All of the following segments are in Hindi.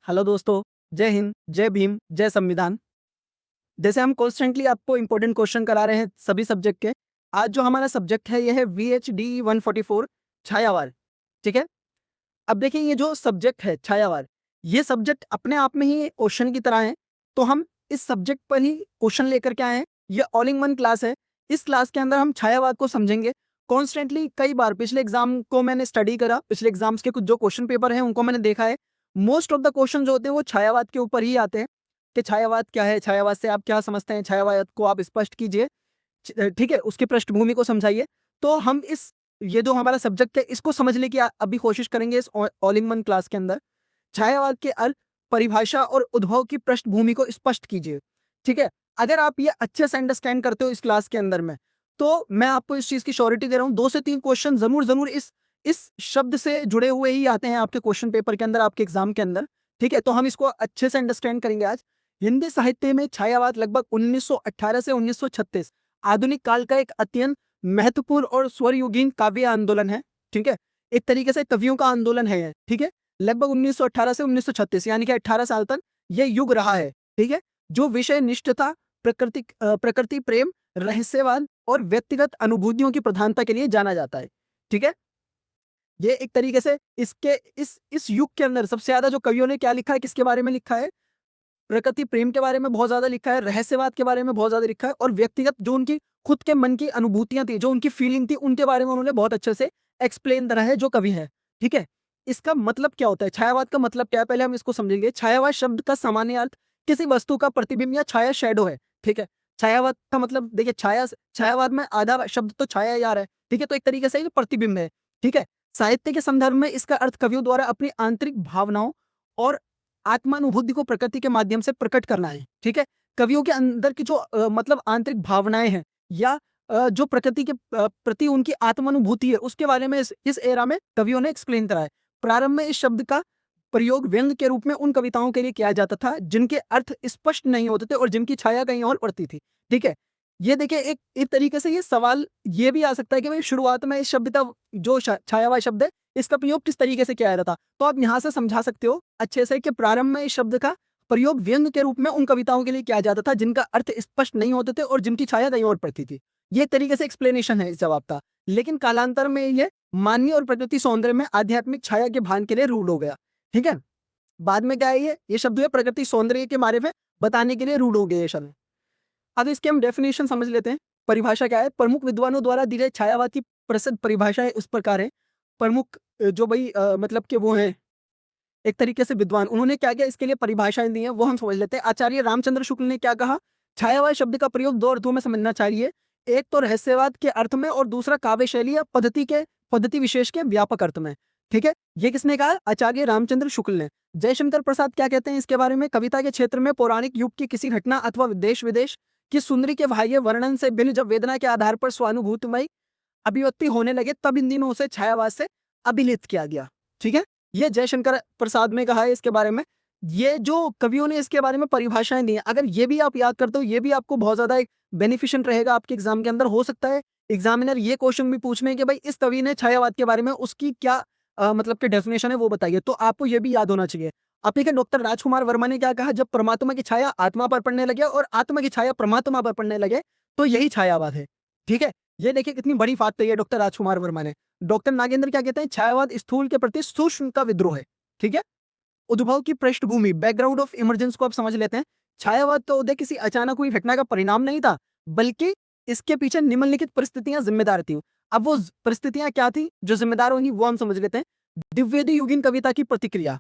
हेलो दोस्तों, जय हिंद, जय भीम, जय संविधान। जैसे हम कॉन्स्टेंटली आपको इंपॉर्टेंट क्वेश्चन करा रहे हैं सभी सब्जेक्ट के, आज जो हमारा सब्जेक्ट है यह है VHD 144 छायावार। ठीक है। अब देखिए ये जो सब्जेक्ट है छायावार, ये सब्जेक्ट अपने आप में ही क्वेश्चन की तरह है। तो हम इस सब्जेक्ट पर ही क्वेश्चन लेकर के आए हैं। ये ऑल इन वन क्लास है। इस क्लास के अंदर हम छायावाद को समझेंगे कॉन्स्टेंटली। कई बार पिछले एग्जाम को मैंने स्टडी करा, पिछले एग्जाम्स के कुछ जो क्वेश्चन पेपर हैं उनको मैंने देखा है। मोस्ट ऑफ द क्वेश्चन जो होते हैं वो छायावाद के ऊपर ही आते हैं कि छायावाद क्या है, छायावाद से आप क्या समझते हैं, छायावाद को आप स्पष्ट कीजिए। ठीक है, उसकी पृष्ठभूमि को समझाइए। तो हम इस ये जो हमारा सब्जेक्ट है इसको समझने की अभी कोशिश करेंगे इस ऑल इन वन क्लास के अंदर। छायावाद के अर्थ, परिभाषा और उद्भव की पृष्ठभूमि को स्पष्ट कीजिए। ठीक है। अगर आप ये अच्छे से अंडरस्टैंड करते हो इस क्लास के अंदर में, तो मैं आपको इस चीज की श्योरिटी दे रहा हूँ 2 से 3 क्वेश्चन जरूर जरूर इस शब्द से जुड़े हुए ही आते हैं आपके क्वेश्चन पेपर के अंदर, आपके एग्जाम के अंदर। ठीक है, तो हम इसको अच्छे से अंडरस्टैंड करेंगे आज। हिंदी साहित्य में छायावाद लगभग 1918 से 1936 आधुनिक काल का एक अत्यंत महत्वपूर्ण और स्वरयुगीन काव्य आंदोलन है। ठीक है, एक तरीके से कवियों का आंदोलन है ये। ठीक है, लगभग 1918 से 1936 यानी कि 18 साल तक ये युग रहा है। ठीक है, जो विषय निष्ठता, प्रकृति प्रेम, रहस्यवाद और व्यक्तिगत अनुभूतियों की प्रधानता के लिए जाना जाता है। ठीक है, ये एक तरीके से इसके इस युग के अंदर सबसे ज्यादा जो कवियों ने क्या लिखा है, किसके बारे में लिखा है, प्रकृति प्रेम के बारे में बहुत ज्यादा लिखा है, रहस्यवाद के बारे में बहुत ज्यादा लिखा है, और व्यक्तिगत जो उनकी खुद के मन की अनुभूतियां थी, जो उनकी फीलिंग थी, उनके बारे में उन्होंने बहुत अच्छे से एक्सप्लेन करा है जो कवि है। ठीक है, इसका मतलब क्या होता है, छायावाद का मतलब क्या है, पहले हम इसको समझेंगे। छायावाद शब्द का सामान्य अर्थ किसी वस्तु का प्रतिबिंब या छाया, शेडो है। ठीक है, छायावाद का मतलब देखिए, छायावाद में आधा शब्द तो छाया यार है। ठीक है, तो एक तरीके से ये प्रतिबिंब है। ठीक है, साहित्य के संदर्भ में इसका अर्थ कवियों द्वारा अपनी आंतरिक भावनाओं और आत्मानुभूति को प्रकृति के माध्यम से प्रकट करना है। ठीक है, कवियों के अंदर की जो मतलब आंतरिक भावनाएं हैं, या जो प्रकृति के प्रति उनकी आत्मानुभूति है, उसके बारे में इस एरा में कवियों ने एक्सप्लेन करा है। प्रारंभ में इस शब्द का प्रयोग व्यंग के रूप में उन कविताओं के लिए किया जाता था जिनके अर्थ स्पष्ट नहीं होते थे और जिनकी छाया कहीं और पड़ती थी। ठीक है, ये देखिए एक तरीके से ये सवाल ये भी आ सकता है कि भाई शुरुआत में इस शब्द का जो छायावाद शब्द है, इसका प्रयोग किस तरीके से किया जाता था। तो आप यहाँ से समझा सकते हो अच्छे से कि प्रारंभ में इस शब्द का प्रयोग व्यंग के रूप में उन कविताओं के लिए किया जाता था जिनका अर्थ स्पष्ट नहीं होते थे और जिनकी छाया कहीं और पड़ती थी। ये एक तरीके से एक्सप्लेनेशन है इस जवाब का। लेकिन कालांतर में ये मानवीय और प्रकृति सौंदर्य में आध्यात्मिक छाया के भान के लिए रूढ़ हो गया। ठीक है, बाद में क्या है, ये शब्द है प्रकृति सौंदर्य के बारे में बताने के लिए रूढ़ हो गए ये शब्द। अब इसके हम डेफिनेशन समझ लेते हैं। परिभाषा क्या है, प्रमुख विद्वानों द्वारा दी गई छायावाद की प्रसिद्ध परिभाषा है उस प्रकार है। प्रमुख जो भाई मतलब कि वो है एक तरीके से विद्वान, उन्होंने क्या किया, इसके लिए परिभाषाएं दी हैं, वो हम समझ लेते हैं। आचार्य रामचंद्र शुक्ल ने क्या कहा, छायावाद शब्द का प्रयोग 2 अर्थों में समझना चाहिए। एक तो रहस्यवाद के अर्थ में और दूसरा काव्य शैली या पद्धति विशेष के व्यापक अर्थ में। ठीक है, ये किसने कहा, आचार्य रामचंद्र शुक्ल ने। जयशंकर प्रसाद क्या कहते हैं इसके बारे में, कविता के क्षेत्र में पौराणिक युग की किसी घटना अथवा देश विदेश की सुंदरी के बाह्य वर्णन से भिन्न जब वेदना के आधार पर स्वानुभूतिमय अभिव्यक्ति होने लगे, तब इन दिनों उसे छायावाद से अभिलित किया गया। ठीक है, ये जयशंकर प्रसाद में कहा है इसके बारे में। ये जो कवियों ने इसके बारे में परिभाषाएं दी हैं, अगर ये भी आप याद करते हो, ये भी आपको बहुत ज्यादा एक बेनिफिशियंट रहेगा आपके एग्जाम के अंदर। हो सकता है एग्जामिनर ये क्वेश्चन भी पूछ में कि भाई इस कवि ने छायावाद के बारे में उसकी क्या मतलब कि डेफिनेशन है वो बताइए, तो आपको ये भी याद होना चाहिए। आप देखिए डॉक्टर राजकुमार वर्मा ने क्या कहा, जब परमात्मा की छाया आत्मा पर पड़ने लगे और आत्मा की छाया परमात्मा पर पड़ने लगे, तो यही छायावाद है। ठीक है, ये देखिए कितनी बड़ी बात कही है डॉक्टर राजकुमार वर्मा ने। डॉक्टर नागेंद्र क्या कहते हैं, छायावाद स्थूल के प्रति सूक्ष्म का विद्रोह है। ठीक है, उद्भव की पृष्ठभूमि, बैकग्राउंड ऑफ इमरजेंस को आप समझ लेते हैं। छायावाद का उदय किसी अचानक हुई घटना का परिणाम नहीं था, बल्कि इसके पीछे निम्नलिखित परिस्थितियां जिम्मेदार थी। अब वो परिस्थितियां क्या थी जो जिम्मेदार होंगी वो हम समझ लेते हैं। द्विवेदी युगीन कविता की प्रतिक्रिया,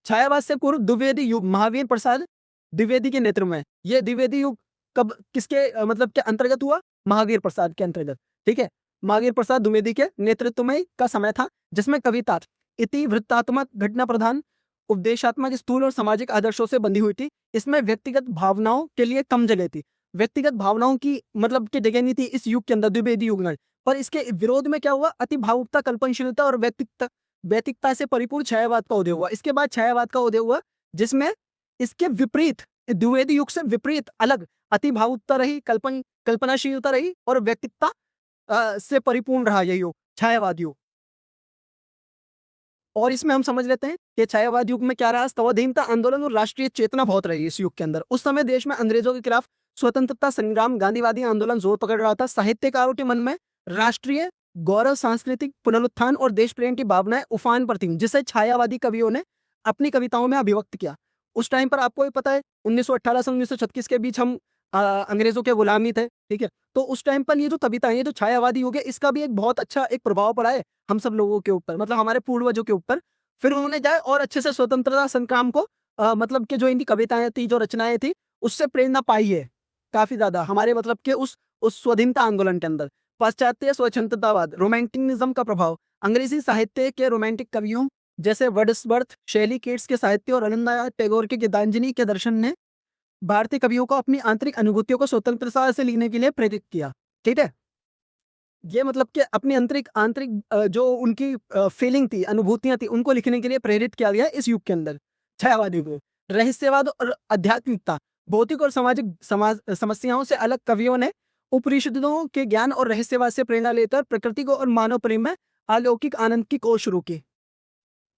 छायावाद से पूर्व द्विवेदी युग महावीर प्रसाद द्विवेदी के नेतृत्व में, ये द्विवेदी युग कब किसके मतलब के अंतर्गत हुआ, महावीर प्रसाद के अंतर्गत। ठीक है, महावीर प्रसाद द्विवेदी के नेतृत्व में का समय था, जिसमें कविता इति वृत्तात्मक घटना प्रधान उपदेशात्मक स्थूल और सामाजिक आदर्शों से बंधी हुई थी। इसमें व्यक्तिगत भावनाओं के लिए कम जगह थी, व्यक्तिगत भावनाओं की मतलब की जगह नहीं थी इस युग के अंदर, द्विवेदी युग में। पर इसके विरोध में क्या हुआ, अति भावुकता, कल्पनशीलता और व्यतिकता से परिपूर्ण छायावाद का उदय हुआ। इसके बाद छायावाद का उदय हुआ, जिसमें इसके विपरीत, द्विवेदी युग से विपरीत अलग अति भावुकता रही, कल्पनाशीलता रही और व्यक्तिकता से परिपूर्ण रहा यह युग, छायावाद युग। और इसमें हम समझ लेते हैं कि छायावाद युग में क्या रहा, स्वाधीनता आंदोलन और राष्ट्रीय चेतना बहुत रही इस युग के अंदर। उस समय देश में अंग्रेजों के खिलाफ स्वतंत्रता संग्राम, गांधीवादी आंदोलन जोर पकड़ रहा था। साहित्यकारों के मन में राष्ट्रीय गौरव, सांस्कृतिक पुनरुत्थान और देश प्रेम की भावनाएं उफान पर थीं, जिसे छायावादी कवियों ने अपनी कविताओं में अभिव्यक्त किया। उस टाइम पर आपको भी पता है 1918 से 1936 के बीच हम अंग्रेजों के गुलामी थे, ठीक है। तो उस टाइम पर ये जो कविताएं, ये जो छायावादी युग है, इसका भी एक बहुत अच्छा एक प्रभाव पड़ा है हम सब लोगों के ऊपर, मतलब हमारे पूर्वजों के ऊपर। फिर उन्होंने जाए और अच्छे से स्वतंत्रता संग्राम को मतलब कि जो इनकी कविताएं थी, जो रचनाएं थी, उससे प्रेरणा पाई है काफी ज्यादा हमारे मतलब के उस स्वाधीनता आंदोलन के अंदर। पाश्चात्य स्वतंत्रतावाद, रोमांटिनिज्म का प्रभाव, अंग्रेजी साहित्य के रोमांटिक कवियों जैसे वर्ड्सवर्थ, शेली कीट्स के साहित्य और रवींद्रनाथ टैगोर के गीतांजलि के दर्शन ने भारतीय कवियों को अपनी आंतरिक अनुभूतियों को स्वतंत्रता से लिखने के लिए प्रेरित किया, ठीक है। ये मतलब कि अपनी आंतरिक आंतरिक जो उनकी फीलिंग थी, अनुभूतियां थी, उनको लिखने के लिए प्रेरित किया गया इस युग के अंदर छायावादी को। रहस्यवाद और आध्यात्मिकता, भौतिक और सामाजिक समस्याओं से अलग कवियों ने उपनिषदों के ज्ञान और रहस्यवाद से प्रेरणा लेकर प्रकृति को और मानव प्रेम में अलौकिक आनंद की खोज शुरू की।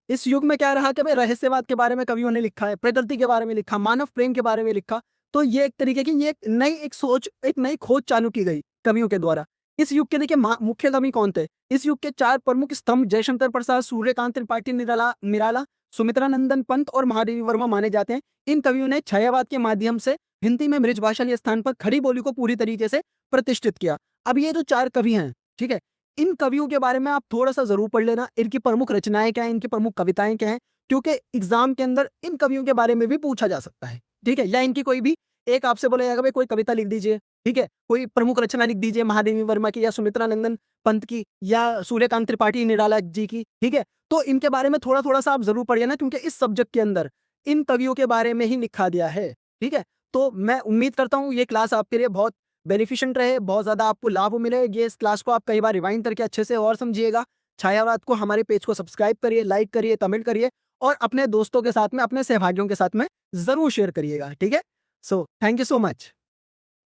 इस युग में क्या रहा कि भाई रहस्यवाद के बारे में कवियों ने लिखा है, प्रकृति के बारे में लिखा, मानव प्रेम के बारे में लिखा। तो ये एक तरीके की ये एक सोच, एक नई खोज चालू की गई कवियों के द्वारा। इस युग के देखिए मुख्य कवि कौन थे? इस युग के 4 प्रमुख स्तंभ जयशंकर प्रसाद, सूर्यकांत त्रिपाठी निराला, सुमित्रानंदन पंत और महादेवी वर्मा माने जाते हैं। इन कवियों ने छायावाद के माध्यम से हिंदी में मृजभाषा स्थान पर खड़ी बोली को पूरी तरीके से प्रतिष्ठित किया। अब ये जो 4 कवि हैं, ठीक है, इन कवियों के बारे में आप थोड़ा-सा ज़रूर पढ़ लेना, इनकी प्रमुख रचनाएँ क्या हैं, इनकी प्रमुख कविताएँ क्या हैं, क्योंकि एग्ज़ाम के अंदर इन कवियों के बारे में भी पूछा जा सकता है, ठीक है? या इनकी कोई भी एक आपसे बोला जाएगा भाई कोई कविता लिख दीजिए, ठीक है? कोई प्रमुख रचना लिख दीजिए महादेवी वर्मा की या सुमित्रानंदन पंत की या सूर्यकांत त्रिपाठी निराला जी की, ठीक है? तो इनके बारे में थोड़ा-थोड़ा सा आप ज़रूर पढ़िए ना, क्योंकि इस सब्जेक्ट के अंदर इन कवियों के बारे में ही लिखा गया है, ठीक है? तो मैं उम्मीद करता हूँ ये क्लास आपके लिए बहुत बेनिफिशिएंट रहे, बहुत ज़्यादा आपको लाभ मिले। ये इस क्लास को आप कई बार रिवाइंड करके अच्छे से और समझिएगा। छायावाद को, हमारे पेज को सब्सक्राइब करिए, लाइक करिए, कमेंट करिए और अपने दोस्तों के साथ में, अपने सहभागियों के साथ में ज़रूर शेयर करिएगा, ठीक है? So thank you so much.